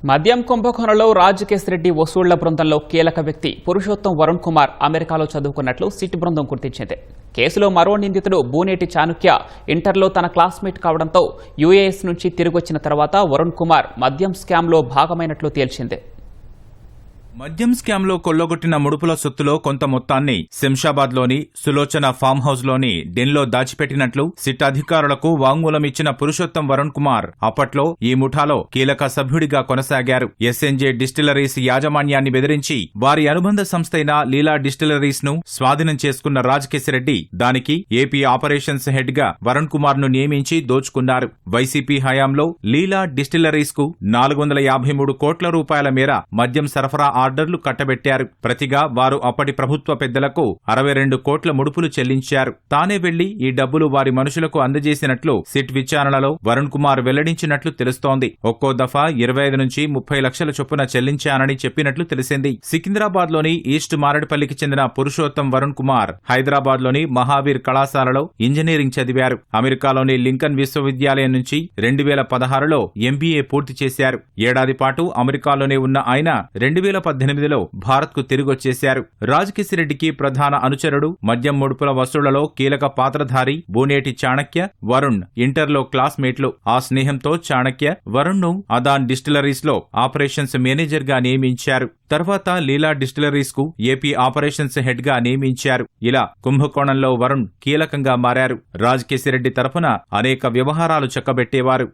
మద్యం కుంభకోణంలో రాజకేశిరెడ్డి వసూళ్ల బృందంలో కీలక వ్యక్తి పురుషోత్తం వరుణ్ కుమార్ అమెరికాలో చదువుకున్నట్లు సిట్ బృందం గుర్తించింది. కేసులో మరో నిందితుడు బూనేటి చాణుక్య ఇంటర్లో తన క్లాస్మేట్ కావడంతో యూఏఎస్ నుంచి తిరిగొచ్చిన తర్వాత వరుణ్ కుమార్ మద్యం స్కామ్లో భాగమైనట్లు తేల్చింది. మద్యం స్కామ్లో కొల్లగొట్టిన ముడుపుల సొత్తులో కొంత మొత్తాన్ని శంషాబాద్లోని సులోచన ఫామ్ హౌస్లోని డెన్లో దాచిపెట్టినట్లు సిట్ అధికారులకు వాంగ్మూలం ఇచ్చిన పురుషోత్తం వరుణ్ కుమార్ అప్పట్లో ఈ ముఠాలో కీలక సభ్యుడిగా కొనసాగారు. ఎస్ఎన్జే డిస్టిలరీస్ యాజమాన్యాన్ని బెదిరించి వారి అనుబంధ సంస్థైన లీలా డిస్టిలరీస్ ను స్వాధీనం చేసుకున్న రాజకేశిరెడ్డి దానికి ఏపీ ఆపరేషన్స్ హెడ్ గా వరుణ్ కుమార్ ను నియమించి దోచుకున్నారు. వైసీపీ హయాంలో లీలా డిస్టిలరీస్ కు 453 కోట్ల రూపాయల మేర మద్యం సరఫరా ఆర్డర్లు కట్టబెట్టారు. ప్రతిగా వారు అప్పటి ప్రభుత్వ పెద్దలకు 62 కోట్ల ముడుపులు చెల్లించారు. తానే వెళ్లి ఈ డబ్బులు వారి మనుషులకు అందజేసినట్లు సిట్ విచారణలో వరుణ్ కుమార్ వెల్లడించినట్లు తెలుస్తోంది. ఒక్కో దఫా 25 నుంచి 30 లక్షల చొప్పున చెల్లించానని చెప్పినట్లు తెలిసింది. సికింద్రాబాద్ లోని ఈస్ట్ మారేడుపల్లికి చెందిన పురుషోత్తం వరుణ్ కుమార్ హైదరాబాద్ లోని మహావీర్ కళాశాలలో ఇంజనీరింగ్ చదివారు. అమెరికాలోని లింకన్ విశ్వవిద్యాలయం నుంచి 2016లో ఎంబీఏ పూర్తి చేశారు. ఏడాది పాటు అమెరికాలోనే ఉన్న ఆయన 2018లో భారత్కు తిరిగొచ్చేశారు. రాజకేశిరెడ్డికి ప్రధాన అనుచరుడు, మద్యం ముడుపుల వసూళ్లలో కీలక పాత్రధారి బూనేటి చాణక్య, వరుణ్ ఇంటర్లో క్లాస్మేట్లు. ఆ స్నేహంతో చాణక్య వరుణ్ ను అదాన్ డిస్టిలరీస్ లో ఆపరేషన్స్ మేనేజర్ గా నియమించారు. తర్వాత లీలా డిస్టిలరీస్ కు ఏపీ ఆపరేషన్స్ హెడ్ గా నియమించారు. ఇలా కుంభకోణంలో వరుణ్ కీలకంగా మారారు. రాజకేశిరెడ్డి తరఫున అనేక వ్యవహారాలు చక్కబెట్టేవారు.